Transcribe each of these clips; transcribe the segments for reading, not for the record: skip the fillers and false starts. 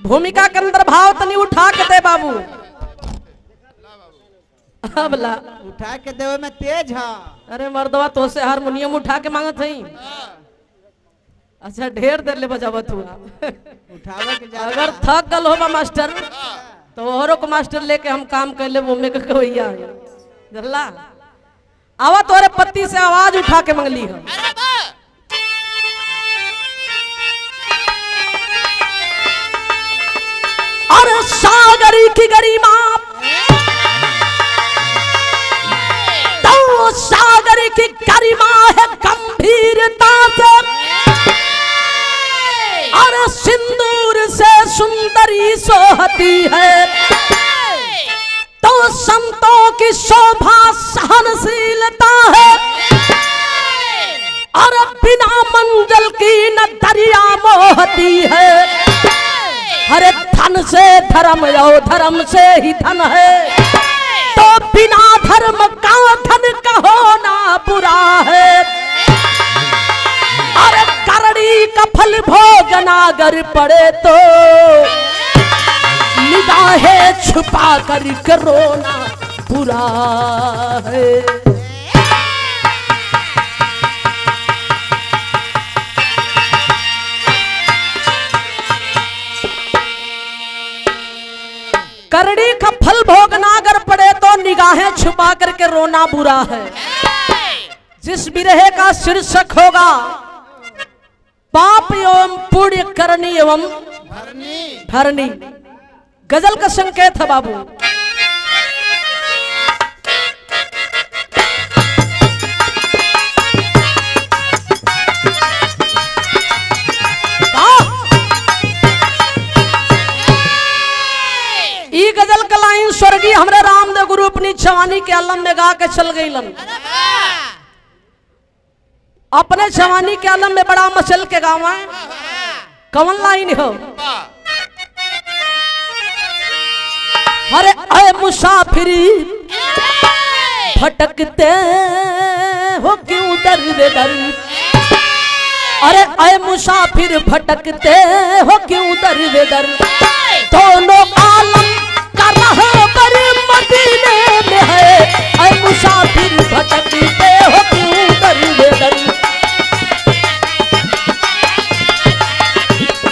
भूमिका के अंदर भाव तनी उठा के दे बाबू। अबला उठा के देवे में तेज है। अरे मर्दवा तो से हारमोनियम उठा के मांगत हई। अच्छा ढेर देर ले बजावत हुआ। उठावे के जा अगर थक गल होबा मास्टर तो औरों को मास्टर लेके हम काम कर ले, वो में के भैया जल्ला आवा तोरे पत्ती से आवाज उठा के मंगली हो। अरे सागरी की गरिमा तो सागर की गरिमा है गंभीरता से, अरे सिंदूर से सुंदरी सोहती है तो संतों की शोभा सहनशीलता है, अरे बिना मंजल की न दरिया मोहती है, अरे धन से धर्म और धर्म से ही धन है तो बिना धर्म का धन का होना बुरा है, अरे करड़ी का फल भोगन अगर पड़े तो निगाहें छुपा कर रोना बुरा है। करड़ी का फल भोगना अगर पड़े तो निगाहें छुपा करके रोना बुरा है। जिस विरह का शीर्षक होगा पाप एवं पुण्य करनी एवं भरनी, गजल का संकेत है बाबू। ई गजल का लाइन स्वर्गीय हमरे रामदेव गुरु अपनी जवानी के आलम में गा के चल गई लन। अपने जवानी के आलम में बड़ा मचल के गावा है। कौन लाइन हो? अरे ऐ मुसाफिरी भटकते हो क्यों दर दर, अरे ऐ मुसाफिर भटकते हो क्यों दर दर, दोनों आलम का रहबर मदीने में है, ऐ मुसाफिर भटकते हो क्यों दर दर,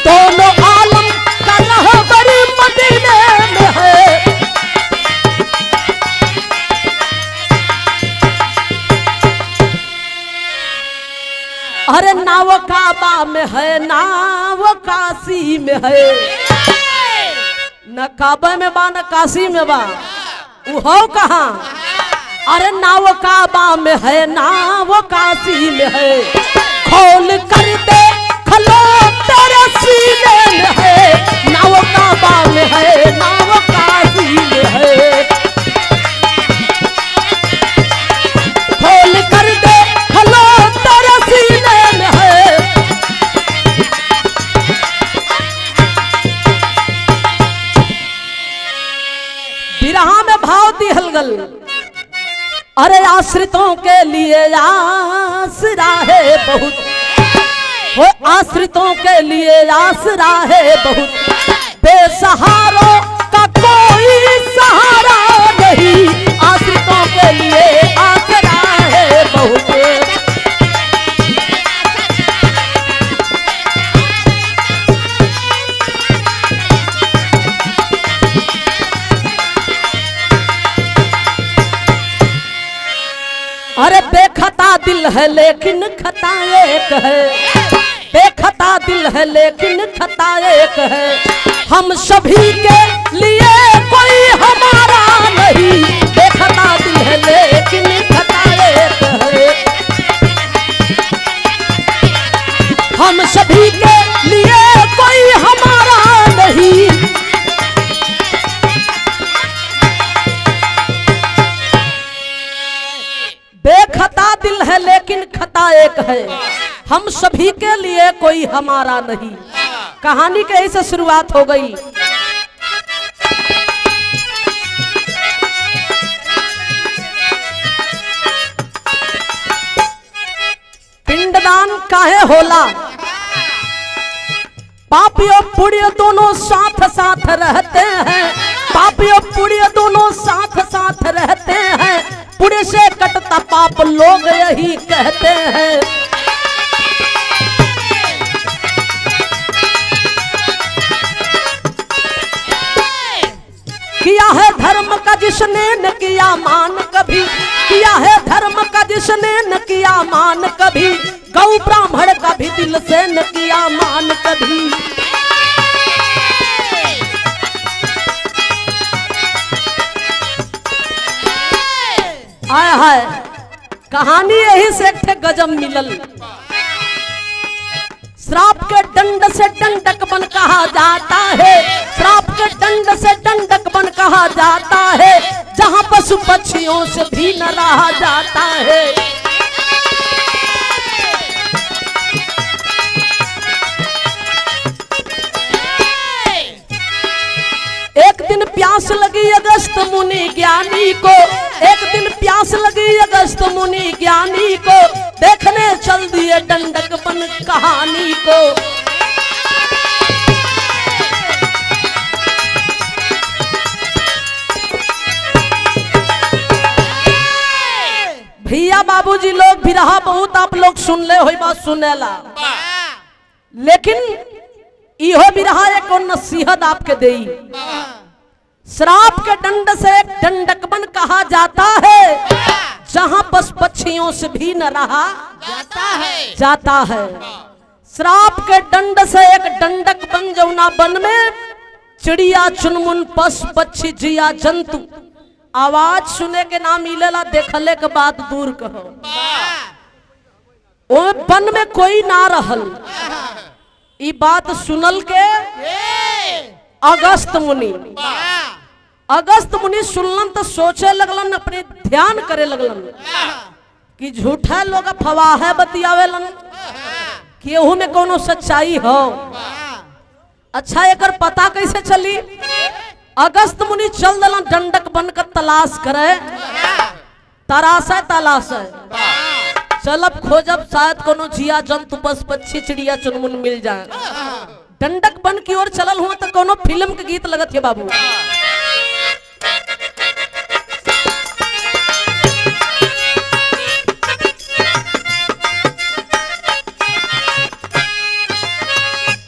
दोनों आलम का रहबर मदीने में है। अरे नाव काबा में है नाव काशी में है, न काबा में बा न काशी में बा, वो हो कहाँ? अरे नाव काबा में है नाव काशी में है, खोल कर दे खलो तेरे सीने में है, नाव काबा में है नाव काशी में है, खोल कर दे खलो तेरे सीने में है। बिरहा में भाव दी हलगल, अरे आश्रितों के लिए आसरा है बहुत, वो आश्रितों के लिए आसरा है बहुत, बेसहारों का कोई सहारा नहीं, आश्रितों के लिए आसरा है बहुत। अरे बेखता दिल है लेकिन खता एक है, बेखता दिल है लेकिन खता एक है, हम सभी के लिए कोई हमारा नहीं, बेखता दिल है लेकिन खता एक है, हम सभी के लिए कोई हमारा नहीं। बेखता दिल है लेकिन खता एक है, हम सभी के लिए कोई हमारा नहीं। कहानी कहीं से शुरुआत हो गई। पिंडदान काहे होला, पापी और पुण्य दोनों साथ साथ रहते हैं, पापी और पुण्य दोनों साथ साथ रहते हैं, पुण्य से कटता पाप लोग यही कहते हैं। किया है धर्म का जिसने न किया मान कभी, किया है धर्म का जिसने न किया मान कभी, गौ ब्राह्मण का भी दिल से न किया मान कभी। आय हाय, कहानी यही से एक गजब मिलल। श्राप के दंड से दंडक बन कहा जाता है, श्राप के दंड से दंडक बन कहा जाता है, जहां पशु पक्षियों से भी न रहा जाता है। एक दिन प्यास लगी अगस्त मुनि ज्ञानी को, एक दिन प्यास लगी अगस्त मुनि ज्ञानी को, देखने चल दिए दंडक बन कहानी को। भैया बाबूजी लोग बिरहा बहुत आप लोग सुन ले हो बात सुनेला, लेकिन इहो बिरहा एक नसीहत आपके देई। श्राप के दंड से एक दंडकबन कहा जाता है, जहां पशु पक्षियों से भी न रहा जाता है। श्राप के दंड से एक दंडक बन जौना बन में चिड़िया चुनमुन पशु पक्षी जिया जंतु आवाज सुने के ना मिलेला, देखले के बाद दूर कहो। ओ वन में कोई ना रहल, ई बात सुनल के अगस्त मुनि सुनलन तो सोचे लगलन, अपने ध्यान करे लगलन कि झूठा लोग फवाहे बतियावेलन, केहू में कोनो सच्चाई हो। अच्छा एकर पता कैसे चली? अगस्त मुनि चल दलन दंडक बनकर तलाश करे, तराशे तलाशे चलब खोजब, शायद कोनो जिया जंतु पशु पक्षी चिड़िया चुनमुन मिल जाए। दंडक बन की ओर चलल हुआ तो कोनो फिल्म के गीत लगत है बाबू।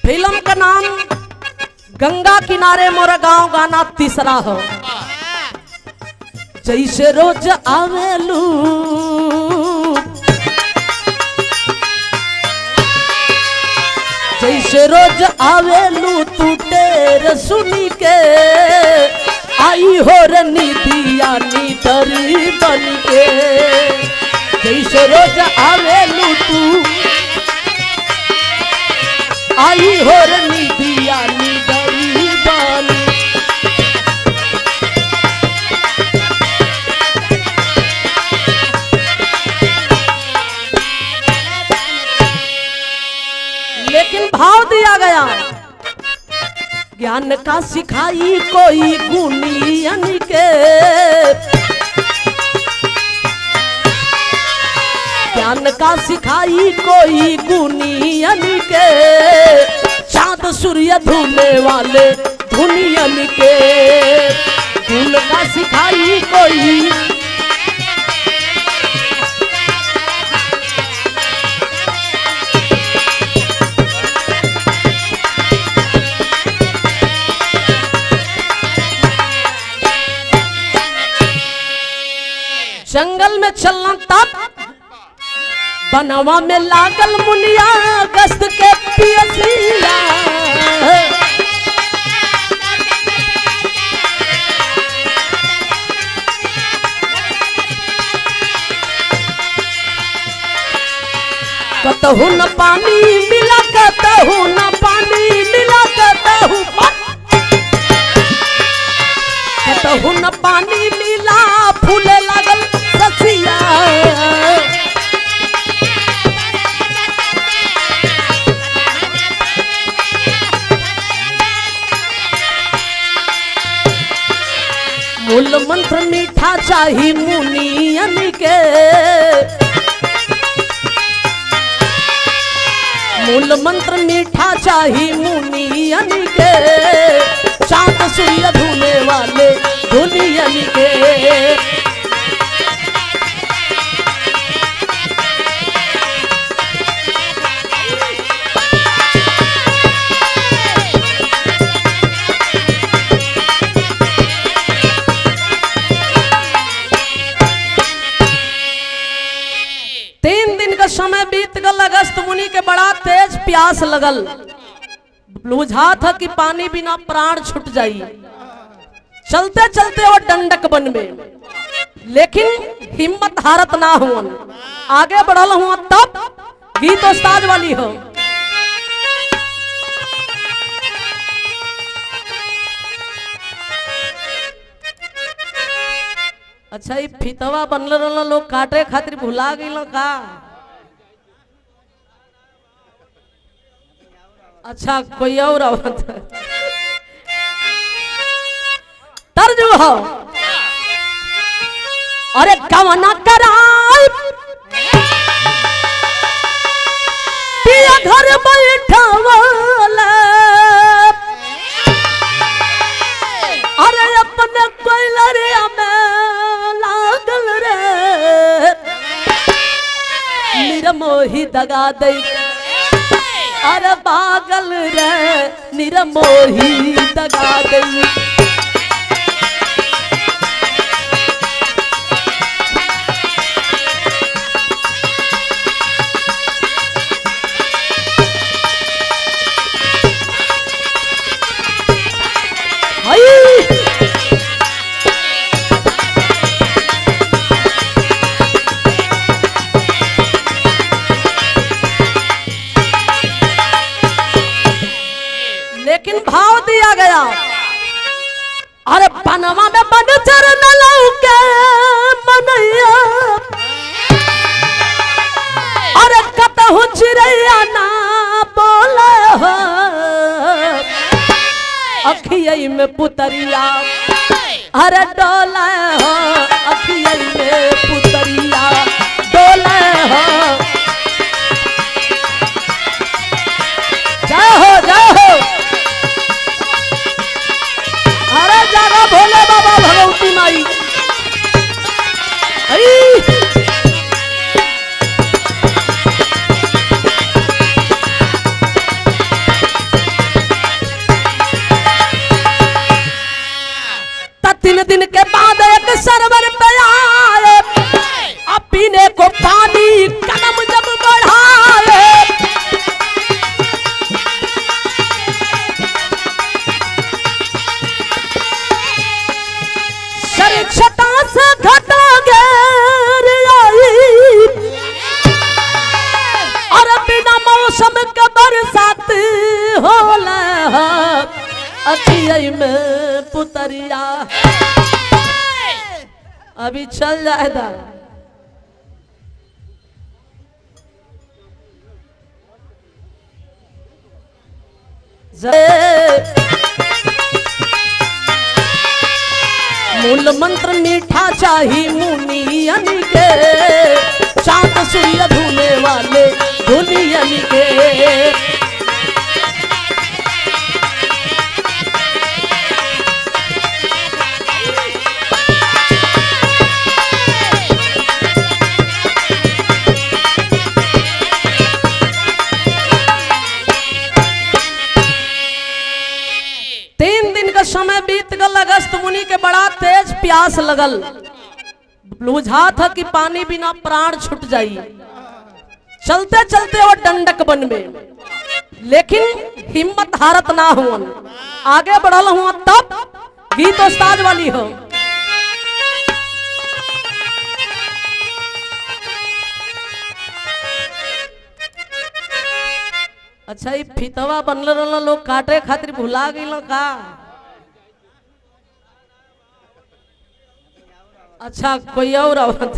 फिल्म का नाम गंगा किनारे मोरा गांव, गाना तीसरा हो। जैसे रोज आवेलू जैसे रोज आवेलू तू टेर सुनी के, आई हो रनी दिया नीतरी बन के। जैसे रोज आवेलू तू आई हो रनी दिया नीतरी बन। लेकिन भाव दिया गया, ज्ञान का सिखाई कोई गुणियन के, ज्ञान का सिखाई कोई गुणियन के, चांद सूर्य धुने वाले धुनियन के। गुण का सिखाई कोई जंगल में चलना तब बनवा में लागल मुनिया गस्त के पियसिया। कतहु न पानी मिला, कतहु न पानी मिला, कतहु न पानी मिला, फूले लागल ससिया। मूल मंत्र मीठा चाही मुनियन के, मूल मंत्र मीठा चाही मुनियन के, चांद सूर्य धुने वाले धुनियन के। समय बीत गल, अगस्त मुनि के बड़ा तेज प्यास लगल, बुझा था कि पानी बिना प्राण छूट जाई। चलते चलते वो डंडक बन में, लेकिन हिम्मत हारत ना हुआ, आगे बढ़ल हुआ। तब गीत उस्ताद वाली हो। अच्छा, ये फितवा बनल रहल, लोग काटे खातिर भुला गई का। अच्छा, कोई और आवत तर्ज हो। अरे कवना कराई पिया घर बैठवला, अरे अपने कोयलरिया में लागल रे, निरमोही दगा दई, अरे पागल रे निरमोही दगा दई। लेकिन भाव दिया गया, अरे बनवा में बन चरण लौके मनैया, अरे कतहु चिड़ैया ना बोले हो, अखियै में पुतरिया अरे डोले हो, अखियै में पुतरिया डोले हो। जय हो जय हो, अरे जागा भोले बाबा भगवती माई। तीन दिन के बाद एक सरवर पे आए, अब पीने को पानी कदम जब बढ़ाए, छटा से घटा गिर आई, और बिना मौसम के बरसात होला, अखियै में पुतरिया। अभी चल जाएगा। मूल मंत्र मीठा चाही मुनियन के, चांद सूर्य धुने वाले धुनियन के। समय बीत गल, अगस्त मुनि के बड़ा तेज प्यास लगल, बुझा था कि पानी बिना प्राण छूट जाई। चलते चलते वो डंडक बन में, लेकिन हिम्मत हारत ना हुआ, आगे बढ़ल हुआ। तब गीत उस्ताद वाली हो। अच्छा, ये फितवा बनल रहल, लोग काटे खातिर भुला गई का। अच्छा, कोई और आवत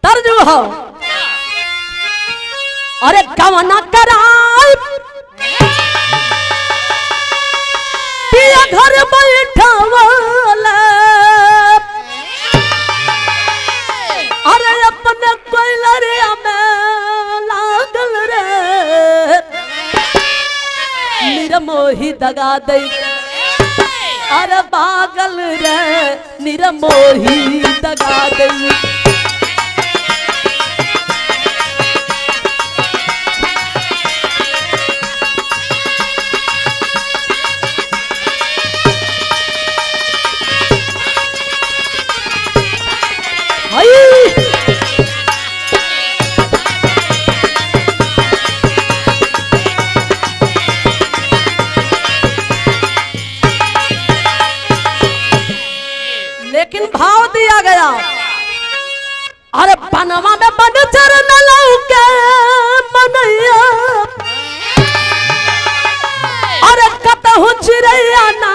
तर्ज हो। अरे कवना कराई पिया घर बैठवला, अरे अपने कोयलरिया में निरमोही दगा दे अरे पागल रे निरमोही दगा दे लेकिन भाव दिया गया अरे बनवा में बन चरण लौके मनैया अरे कतहु चिड़ैया ना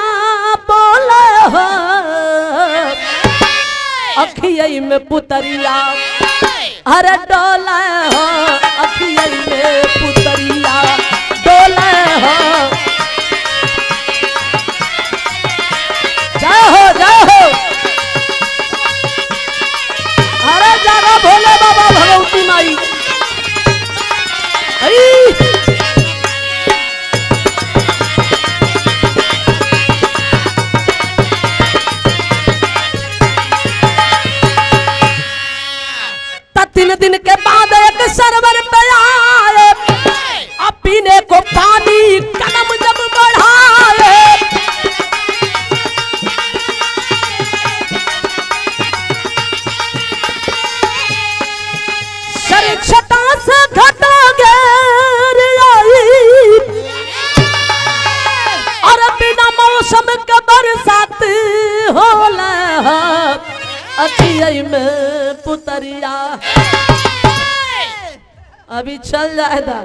बोले हो अखियई में पुतरिया अरे डोले हो अखियई में पुतरिया डोले हो जय हो जय हो अरे जागा भोले बाबा भगवती माई तीन दिन के बाद एक सरवर पे आए अब पीने को पानी कदम जब बढ़ाए छटा से घटा गिर आई और बिना मौसम के बरसात होला अखियई में पुतरिया अभी चल जाएगा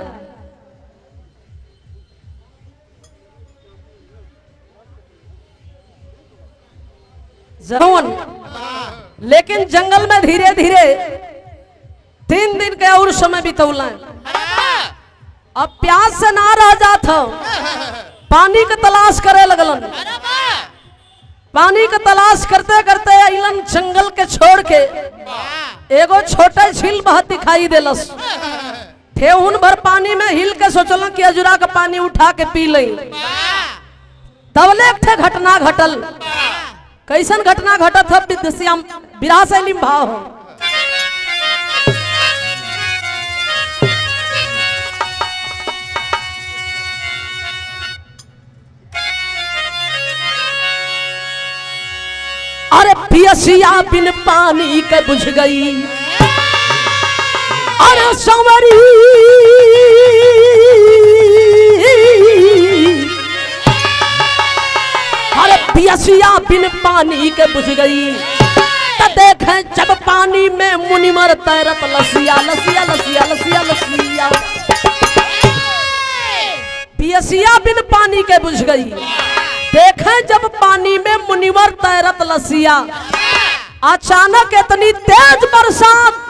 जरूर लेकिन जंगल में धीरे धीरे 3 दिन के और समय बितौला अब प्यास से ना रह जात पानी के तलाश करे लगलन पानी के तलाश करते करते अइलन जंगल के छोड़ के एगो छोटे झील बहत दिखाई देलस ठेहुन भर पानी में हिल के सोचल कि अजुरा का पानी उठा के पी लई तबले एक ठे घटना घटल कैसन घटना घटत है विद्याश्याम विरह शैली भाव हो अरे पियसिया बिन पानी के बुझ गई अरे संवरी अरे पियसिया बिन पानी के बुझ गई तो देखे जब पानी में मुनिमर तैरत लसिया लसिया लसिया लसिया लसिया पियसिया बिन पानी के बुझ गई देखे जब पानी में मुनिवर तैरत लसिया अचानक इतनी तेज बरसात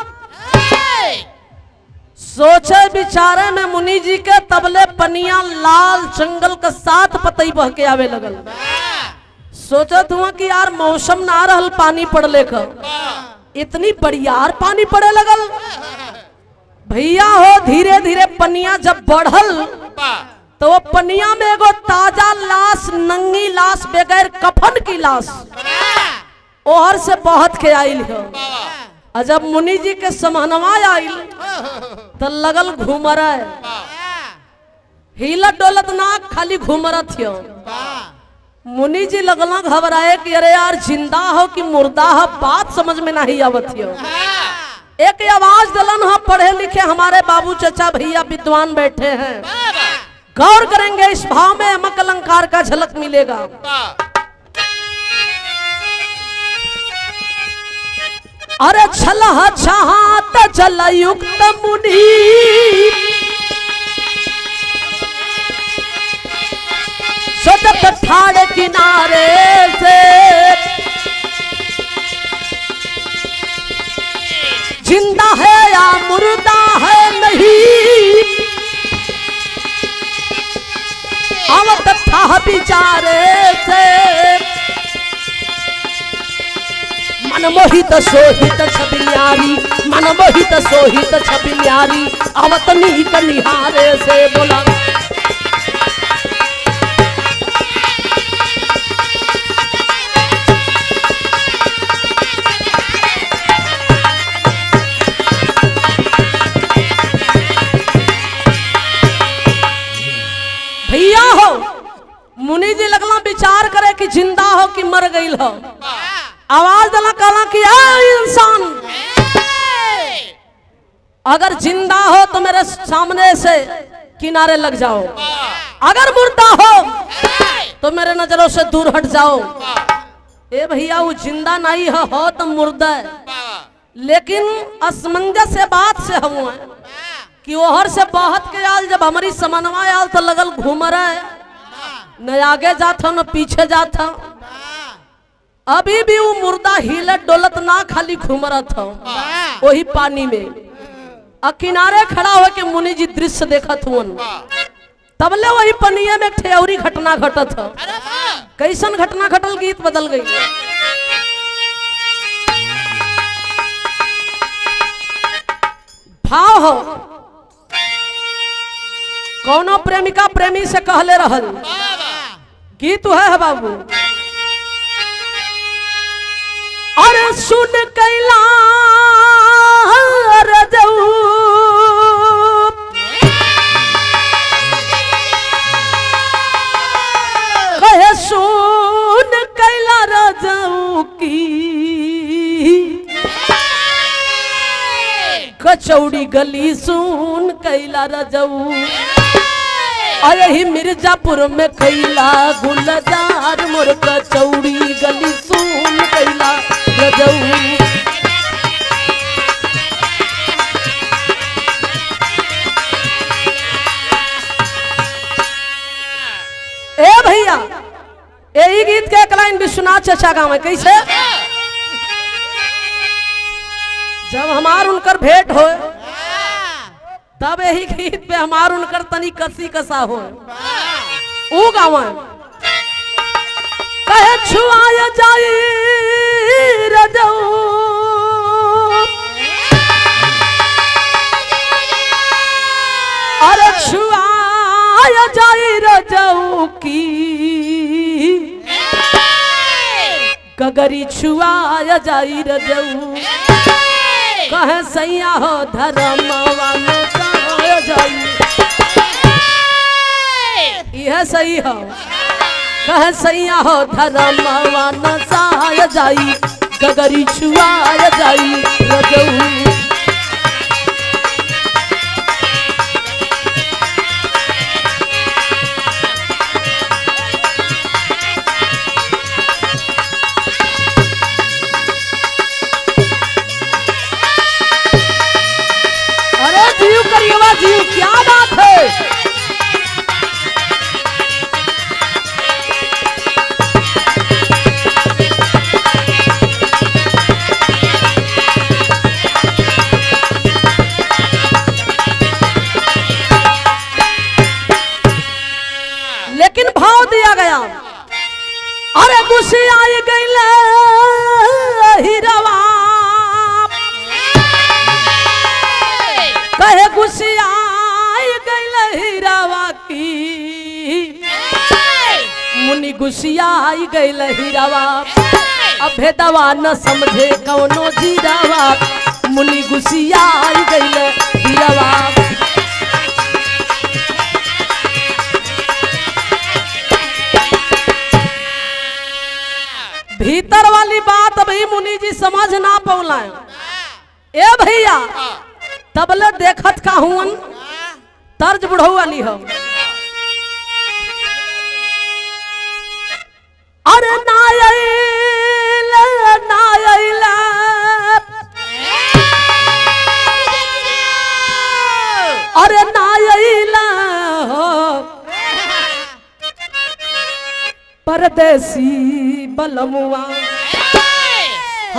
सोचे बिचारे में मुनि जी के तबले पनिया लाल जंगल के साथ पतई बह के आवे लगल सोचत हुआ कि यार मौसम ना रहल पानी पड़ले का इतनी बड़ियार पानी पड़े लगल भैया हो धीरे धीरे पनिया जब बढ़ल तो वो पनिया में एगो ताजा लाश नंगी लाश बगैर कफन की लाश ओहर से बहत के आइल हो और जब मुनि जी के समहनवा आइल तो लगल घूमर हिलत डोलत ना खाली घूमरत हो मुनि जी लगला घबराए कि अरे यार जिंदा हो कि मुर्दा हो बात समझ में नहीं आवत हो एक आवाज दलन हो पढ़े लिखे हमारे बाबू चचा भैया विद्वान बैठे हैं गौर करेंगे इस भाव में अमक अलंकार का झलक मिलेगा अरे छलह छहात जल युक्त मुनि सतत ठाड़ किनारे से जिंदा है या मुर्दा है नहीं आवत था बिचारे से मन मोहित सोहित छबिन्यारी मन मोहित सोहित छबिन्यारी आवत नीक निहारे से बोला जिंदा हो कि मर गई हो। आवाज दिला कहला कि इंसान अगर जिंदा हो तो मेरे सामने से किनारे लग जाओ, अगर मुर्दा हो तो मेरे नजरों से दूर हट जाओ। ए भैया वो जिंदा नहीं हो तो मुर्दा है, लेकिन असमंजस से बात से हम कि ओहर से बहत के आल जब हमारी समनवा आल तो लगल घूम रहा है, न आगे जाता न पीछे जाता। अभी भी वो मुर्दा हिलत डोलत ना खाली घूम रहा था वही पानी में। किनारे खड़ा हो के मुनि जी दृश्य देखत हुन, तबले वही पनिया में ठेौरी घटना घटत हो। कैसन घटना घटल, गीत बदल गई। भाव हो कौनो प्रेमिका प्रेमी से कहले रहल, गीत है बाबू। अरे सुन कैला रजऊ कहे सुन कैला रजऊ की कचौड़ी गली सुन कैला रजऊ। अरे मिर्जापुर में कैला गुलजार मोर कचौड़ी गली सुन कैला रजऊ। ए भैया यही गीत के एक लाइन विश्वनाथ चचा गाँव है। कैसे जब हमार उनकर भेंट हो तब यही गीत पे हमार उनकर तनी कसी कसा हो ऊ गाँव कहे छुआया जाई रजऊ। अरे छुआया जाई रजऊ की गगरी छुआया जाई रजऊ। कहे सैया हो धर्मवा में जाया जाई, यह सही हो। कहे सैया हो धर्मवा न साया जाई गगरी छुआया जाई रजऊ। जीव क्या बात है। लेकिन भाव दिया गया। अरे गुस्से आई गई हीरावा कहे गुस्सिया गई हीरावा की मुनि गुस्सिया गई हीरावा। अब भेदवा न समझे कौनो जीरावा मुनि गुस्सिया गई हीरावा। भीतर वाली बात अभी मुनि जी समझ ना पौला। ए भैया तबले देखत का हुन तर्ज बुढ़ऊ वाली हो। अरे नायला नायला अरे नायला हो परदेसी बलमुआ।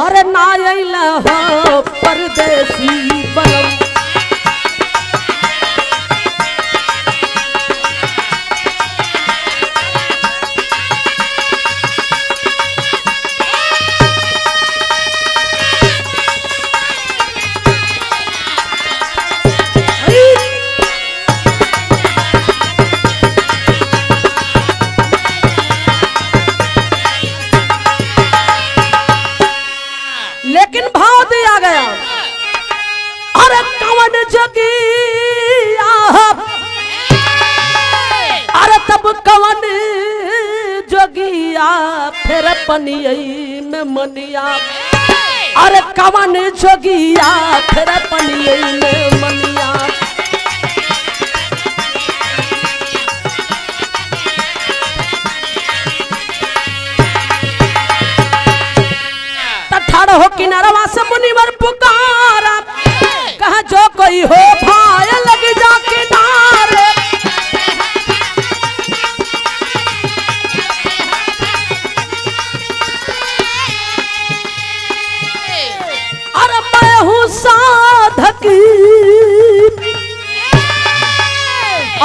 अरे नायला हो परदेसी बलम। लेकिन भाव दिया गया। अरे कवन जोगिया अरे तब कवन जोगिया फिर पनियई में मनिया अरे कवन जोगिया फिर पनियई में मनिया ठाड़ हो किनारवा से मुनिवर पुकारा कहा जो कोई हो भाई लग जा किनारे अरे मैं हूँ साधक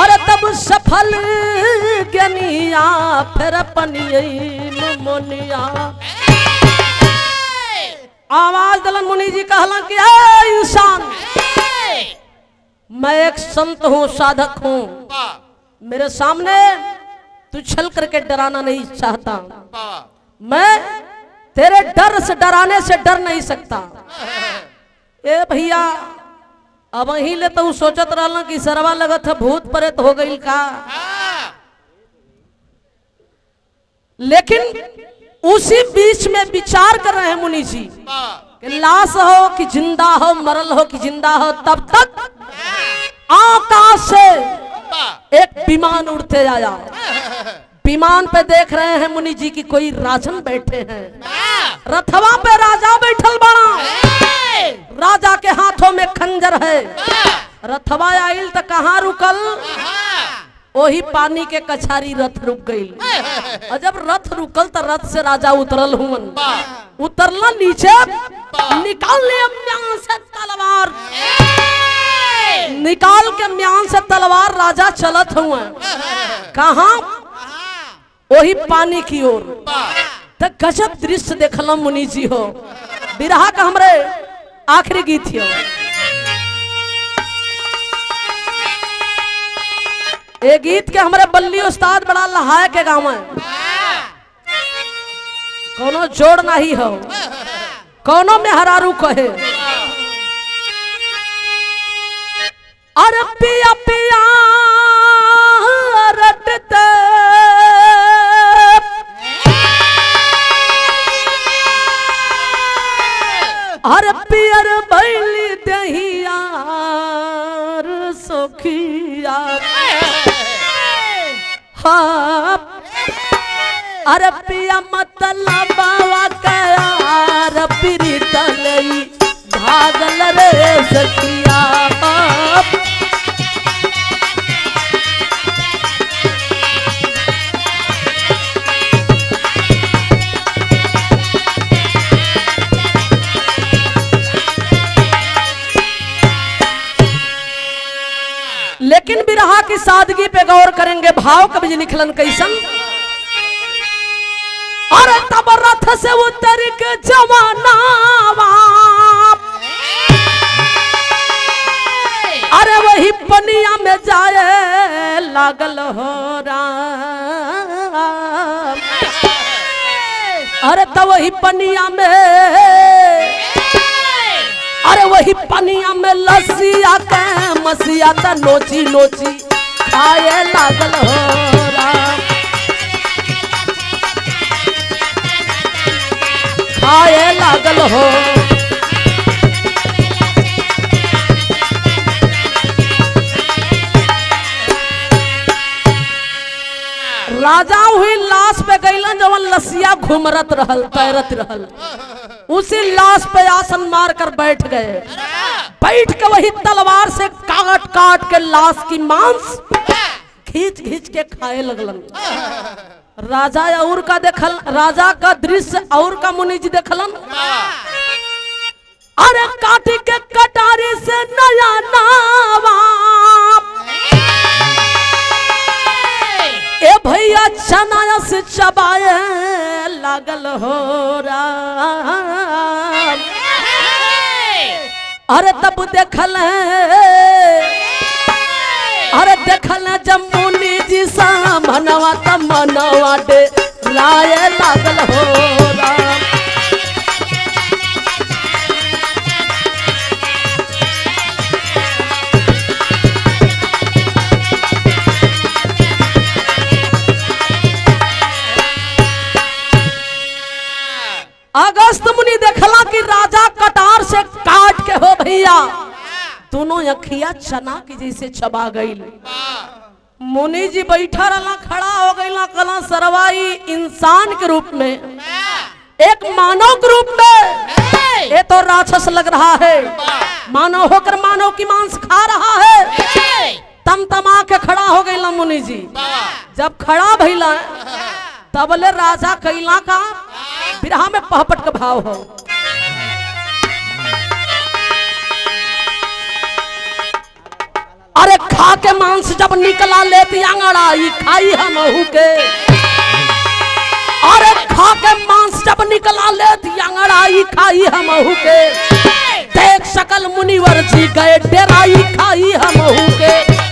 और तब सफल ज्ञानिया फिर पनियई में मोनिया आवाज दलन मुनि जी कहला कि इंसान मैं एक संत हूँ साधक हूँ मेरे सामने तू छल करके डराना नहीं चाहता मैं तेरे डर से डराने से डर नहीं सकता ए भैया अब ही ले तो सोचत रहला कि सरवा लगत है भूत प्रेत हो गई का लेकिन उसी बीच में विचार कर रहे हैं मुनि जी कि लाश हो कि जिंदा हो मरल हो कि जिंदा हो तब तक आकाश से एक विमान उड़ते आया विमान पे देख रहे हैं मुनि जी की कोई राजन बैठे हैं रथवा पे राजा बैठल बड़ा राजा के हाथों में खंजर है रथवा आइल तो कहाँ रुकल वही पानी के कछारी रथ रुक गई और जब रथ रुकल तो रथ से राजा उतरल हुन उतरला नीचे निकाल लिया म्यान से तलवार निकाल के म्यान से तलवार राजा चलत हुआ कहा वही पानी की ओर तो गजब दृश्य देखल मुनि जी हो बिरहा का हमरे आखिरी गीत हो ये गीत के हमारे बल्ली उस्ताद बड़ा लहाय के गाँव है कोनो जोड़ नहीं हो कोनो में हरारू कहे अरे पिया पिया रटते अरे पियर बैली दहिया सोखिया अरे पिया मतलब बाबा कयार प्रीतलई भागल रे सखिया लेकिन बिरहा की सादगी पे गौर करेंगे भाव कभी निकलन कैसन अरे तब रथ से उतर के जवाना अरे वही पनिया में जाए लागल हो राम अरे तब वही पनिया में अरे वही पनिया में लसिया के मसिया त नोची नोची खाए लागल हो राम खाए लागल हो राजा हुई लाश पे गईलन जवन लसिया घुमरत रहल तैरत रहल उसी लाश पे आसन मार कर बैठ गए बैठ के वही तलवार से काट काट के लाश की मांस खींच खींच के खाए लगलन राजा और का देखल राजा का दृश्य और का मुनि जी देखलन अरे काटी के कटारी से नया नावा ए भैया चनाया से चबाए लागल हो राम अरे तब देखल अरे देखल जब मुनि जी सामनवा त मनवा डे राय लागल हो राम मुनिया दोनों अखिया चना की जैसे चबा गई। मुनि जी बैठा रहा, खड़ा हो गई, कला सरवाई इंसान के रूप में, एक मानव के रूप में। ये तो राक्षस लग रहा है, मानव होकर मानव की मांस खा रहा है। तम तमा के खड़ा हो गई मुनि जी। जब खड़ा भइला तबले राजा कैला का बिरहा में पहपट का भाव हो। अरे खा के मांस जब निकला लेती अंगड़ाई खाई हमहू के। अरे खा के मांस जब निकला लेती अंगड़ाई खाई हमहू के। देख सकल मुनिवर जी गए डेराई खाई हमहू के।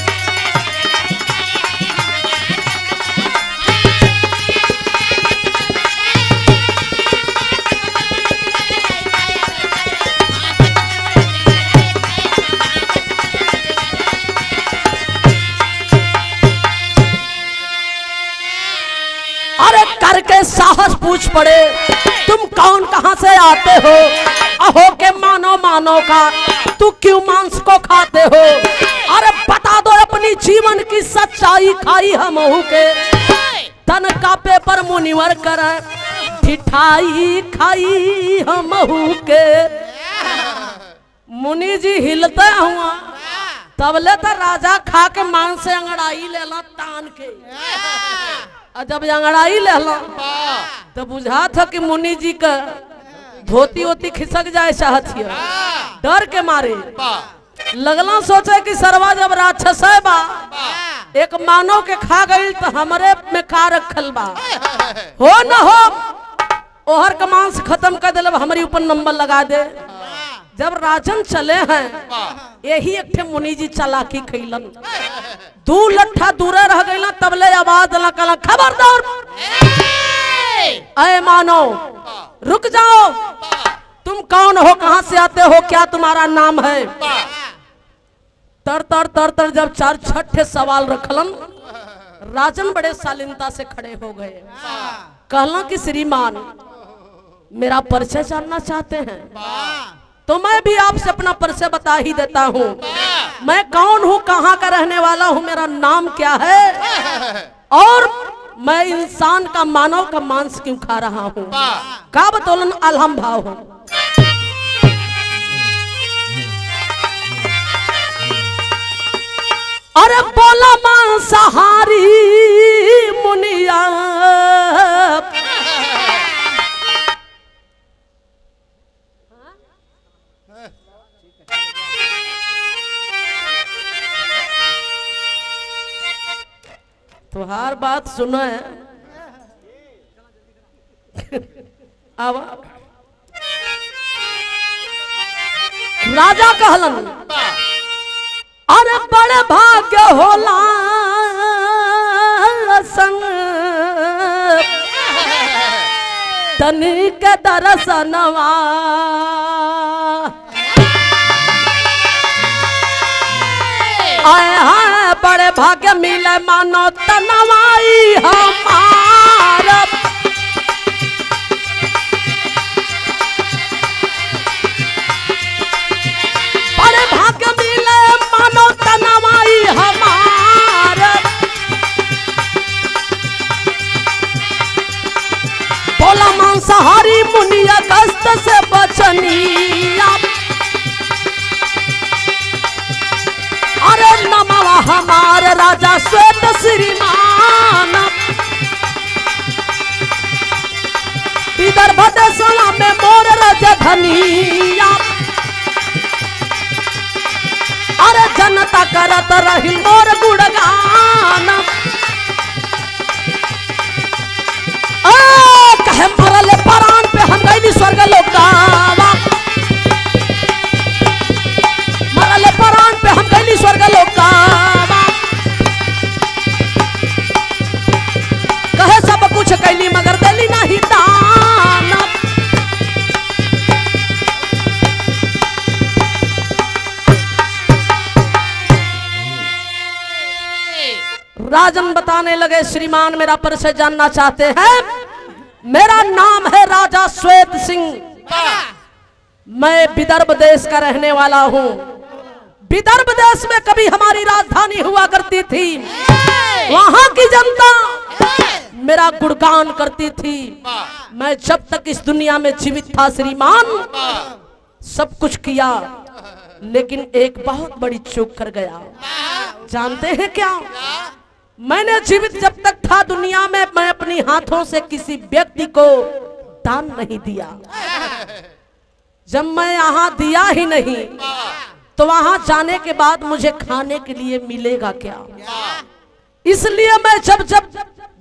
करके साहस पूछ पड़े, तुम कौन कहां से आते हो? अहो के मानो मानो का तू क्यों मांस को खाते हो? अरे बता दो अपनी जीवन की सच्चाई खाई हमहू के। तन का पेपर मुनिवर कर ठिठाई खाई हमहू के। मुनि जी हिलते हुआ तबले तो राजा खा के मांस से अंगड़ाई लेला तान के। जब अंगड़ाई लेला तो बुझा था कि मुनि जी का धोती वोती खिसक जाए चाहत है। डर के मारे लगला सोचे कि सरवा जब राक्षस है बा एक मानव के खा गई तो हमरे में का रखल बा, हो न हो ओहर का मांस खत्म कर दे, हमारी ऊपर नंबर लगा दे। जब राजन चले हैं यही एक ठे मुनि जी चालाकी कैलन, दू लट्ठा दूर रह गई तबले आवाज लगा, खबरदार अय मानो रुक जाओ, तुम कौन हो, कहां से आते हो, क्या तुम्हारा नाम है? तर तर तर तर जब चार छठे सवाल रखलन राजन बड़े शालीनता से खड़े हो गए। कहला कि श्रीमान मेरा परिचय जानना चाहते हैं तो मैं भी आपसे अपना परिचय बता ही देता हूँ। मैं कौन हूँ, कहाँ का रहने वाला हूँ, मेरा नाम क्या है और मैं इंसान का मानव का मांस क्यों खा रहा हूँ। का बतौलन अलहम भाव हो। अरे बोला मांसाहारी मुनिया तुहार बात सुनो है अब राजा कहलन अरे बड़े भाग्य होला संग तनी के दर्शनवा। आए हैं बड़े भाग्य मिले मानो तनवाई हमारा। बड़े भाग्य मिले मानो तनवाई हमारा। बोला मांसाहारी मुनिया कष्ट से बचनिया। अरे नमवा हमारे राजा श्वेत श्रीमान। विदर्भ देशवा में मोर राजधानिया। अरे जनता करत रही मोर गुणगान। कहे मरल प्राण पे हम गई स्वर्ग लोकावा। मरल प्राण पे हम गई स्वर्ग लोकावा। कहे सब कुछ कैली मगर देली नहीं दान। राजन बताने लगे श्रीमान मेरा परिचय जानना चाहते हैं। मेरा नाम है राजा श्वेत सिंह। मैं विदर्भ देश का रहने वाला हूँ। विदर्भ देश में कभी हमारी राजधानी हुआ करती थी। वहां की जनता मेरा गुणगान करती थी। मैं जब तक इस दुनिया में जीवित था श्रीमान, सब कुछ किया, लेकिन एक बहुत बड़ी चूक कर गया। जानते हैं क्या? मैंने जीवित जब तक था दुनिया में, मैं अपनी हाथों से किसी व्यक्ति को दान नहीं दिया। जब मैं यहाँ दिया ही नहीं, तो वहां जाने के बाद मुझे खाने के लिए मिलेगा क्या? इसलिए मैं जब जब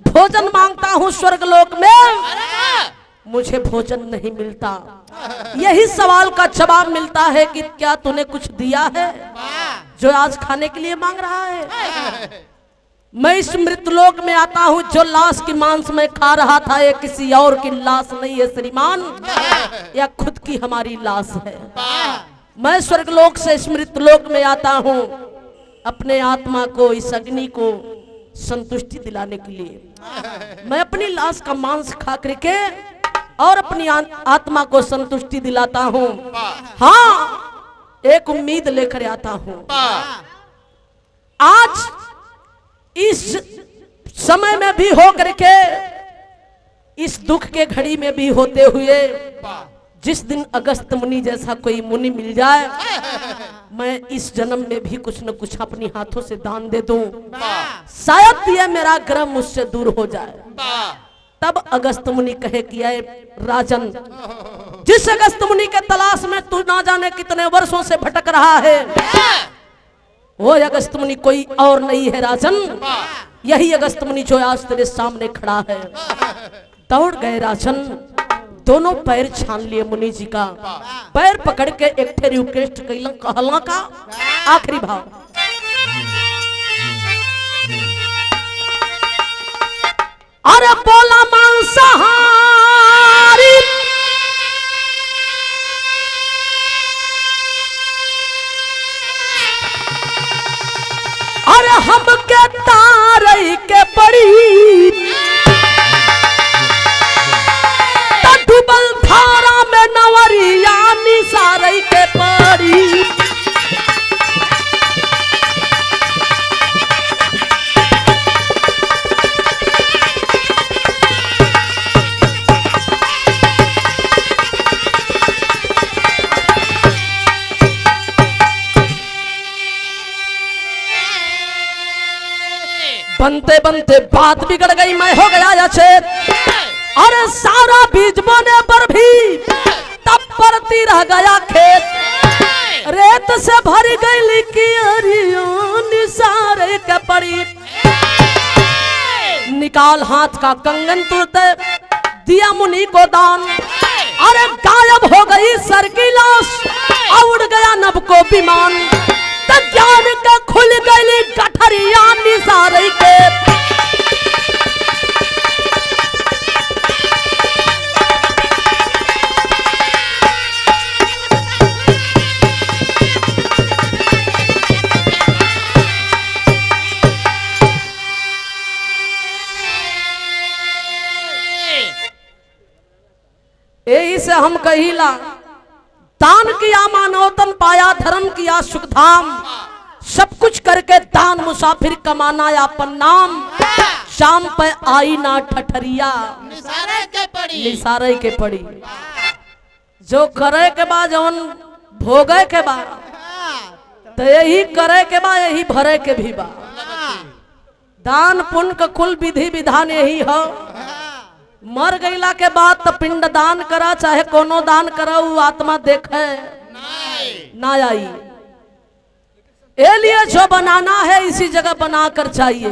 भोजन मांगता हूँ स्वर्गलोक में, मुझे भोजन नहीं मिलता। यही सवाल का जवाब मिलता है कि क्या तूने कुछ दिया है जो आज खाने के लिए मांग रहा है? मैं इस मृतलोक में आता हूँ, जो लाश की मांस में खा रहा था, ये किसी और की लाश नहीं है श्रीमान, या खुद की हमारी लाश है। मैं स्वर्गलोक से इस मृतलोक में आता हूँ अपने आत्मा को, इस अग्नि को संतुष्टि दिलाने के लिए। मैं अपनी लाश का मांस खा करके और अपनी आत्मा को संतुष्टि दिलाता हूँ। हाँ, एक उम्मीद लेकर आता हूँ। आज इस समय में भी हो करके, इस दुख के घड़ी में भी होते हुए, जिस दिन अगस्त मुनि जैसा कोई मुनि मिल जाए, मैं इस जन्म में भी कुछ न कुछ अपनी हाथों से दान दे दूं, शायद ये मेरा ग्रह मुझसे दूर हो जाए। तब अगस्त मुनि कहे कि अय राजन, जिस अगस्त मुनि के तलाश में तू ना जाने कितने वर्षों से भटक रहा है, वो अगस्त मुनि कोई और नहीं है राजन, यही अगस्त मुनि जो आज तेरे सामने खड़ा है। दौड़ गए राजन, दोनों पैर छान लिए मुनि जी का, पैर पकड़ के एक ठे रिक्वेस्ट कहला का आखिरी भाव। अरे बोला मांसाहारी, अरे हम के तारई के बड़ी, डूबल धारा में नवरिया निसारई के पड़ी। बनते बनते बात बिगड़ गई, मैं हो गया अचेत। अरे सारा बीज बोने पर भी तब परती रह गया खेत, रेत से भर गई निसारे के पड़ी। निकाल हाथ का कंगन तुरते दिया मुनि को दान, अरे गायब हो गई सर की लाश, उड़ गया नभ को विमान। ज्ञान का खुल गई गठरिया निसारे के, यही से हम कहिला, दान किया मानवतन पाया, धर्म किया सुख धाम। सब कुछ करके दान मुसाफिर कमाना अपन नाम, शाम पे आई ना ठठरिया निसारे के पड़ी। जो करे के बाद, जवन भोगे के बाद, तो यही करे के बाद यही भरे के भी बा। दान पुण्य का कुल विधि विधान यही हो। मर गईला के बाद तो पिंड दान करा, चाहे कोनो दान करा, वो आत्मा देखे ना आई। ये लिए जो बनाना है इसी जगह बनाकर चाहिए,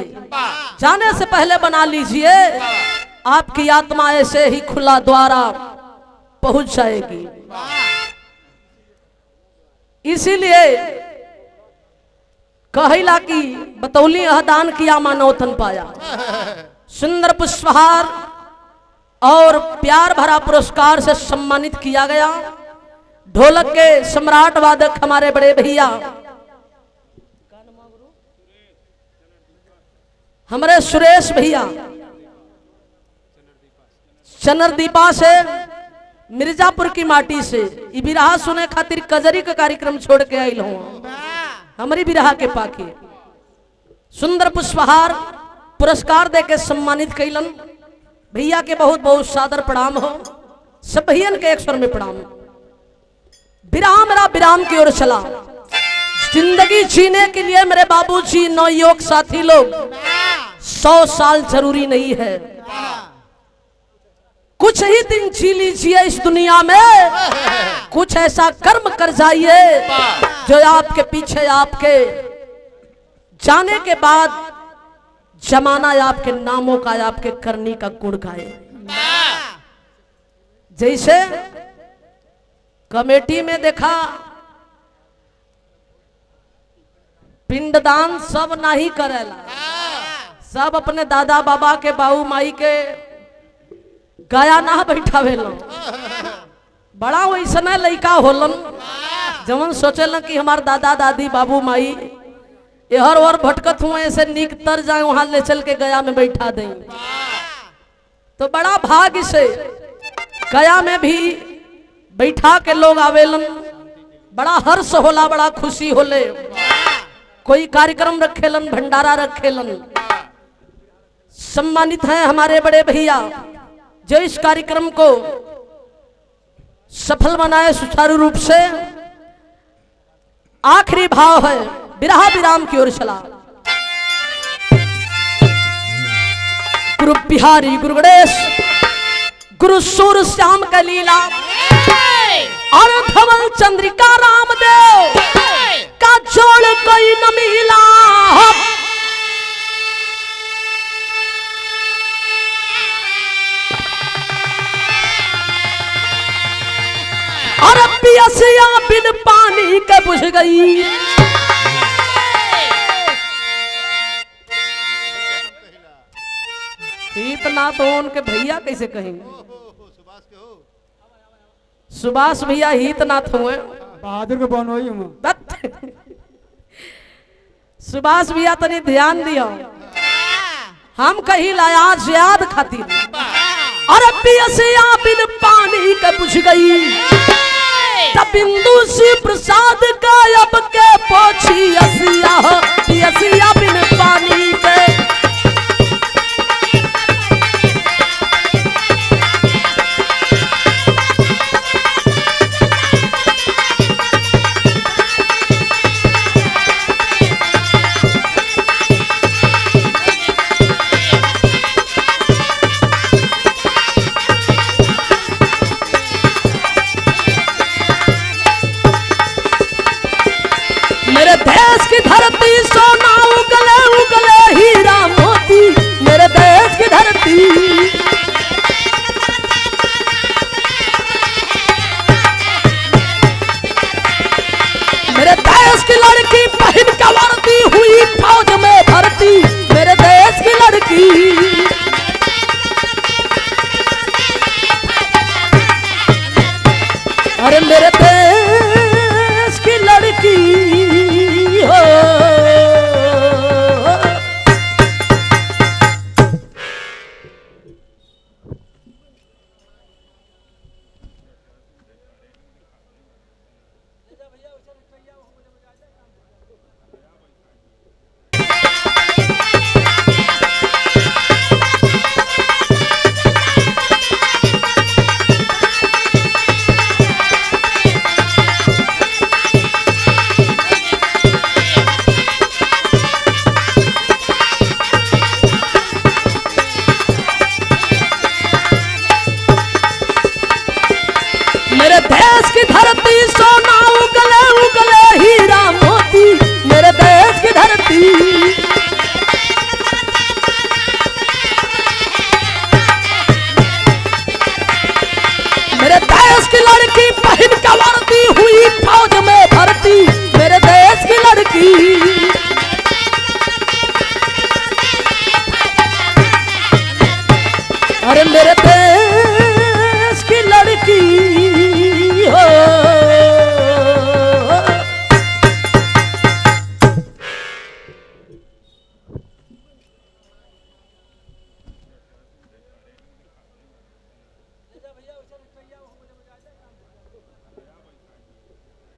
जाने से पहले बना लीजिए, आपकी आत्मा ऐसे ही खुला द्वारा पहुंच जाएगी। इसीलिए कहिला की बतौली यह दान किया मानवतन पाया। सुंदर पुष्पहार और प्यार भरा पुरस्कार से सम्मानित किया गया। ढोलक के सम्राट वादक हमारे बड़े भैया हमारे सुरेश भैया चनरदीपा से मिर्जापुर की माटी से ई बिरहा सुने खातिर कजरी का कार्यक्रम छोड़ के आइल हूँ हमारी बिरहा के पाके सुंदर पुष्पहार पुरस्कार दे के सम्मानित कैलन भैया के बहुत बहुत सादर प्रणाम हो सब भैयन के एक स्वर में प्रणाम। विराम मेरा विराम की ओर चला। जिंदगी जीने के लिए मेरे बाबूजी नवयुवक साथी लोग 100 साल जरूरी नहीं है, कुछ ही दिन जी लीजिए इस दुनिया में, कुछ ऐसा कर्म कर जाइए जो आपके पीछे आपके जाने के बाद जमाना आपके नामों का आपके करनी का गुण गाए। जैसे कमेटी में देखा पिंडदान सब नहीं करेला, सब अपने दादा बाबा के बाबू माई के गया ना बैठावेला। बड़ा वैसना लड़का होलन जवन सोचेला कि हमार दादा दादी बाबू माई एहर और भटकत हुए ऐसे नीक तर जाए वहां ले चल के गया में बैठा दें। तो बड़ा भाग्य से गया में भी बैठा के लोग आवेलन, बड़ा हर्ष होला, बड़ा खुशी होले। कोई कार्यक्रम रखेलन, भंडारा रखेलन। सम्मानित हैं हमारे बड़े भैया जो इस कार्यक्रम को सफल बनाए सुचारू रूप से। आखिरी भाव है बिरहा विराम की ओर चला। गुरु बिहारी गुरु गणेश गुरु सूर श्याम का लीला और धवल चंद्रिका रामदेव का जोड़ कोई न मिला। और पियसिया बिन पानी के बुझ गई। इतना तो उनके भैया कैसे कहेंगे, सुभाष भैया हितनाथ हुए, बहादुर के बनोई हूँ। सुभाष भैया तनी ध्यान दियो, हम कही लायाज याद खातिर। अरे पियसिया बिन पानी के बुझ गई, तब बिंदु सी प्रसाद का अब के पोछी असिया हो पियसिया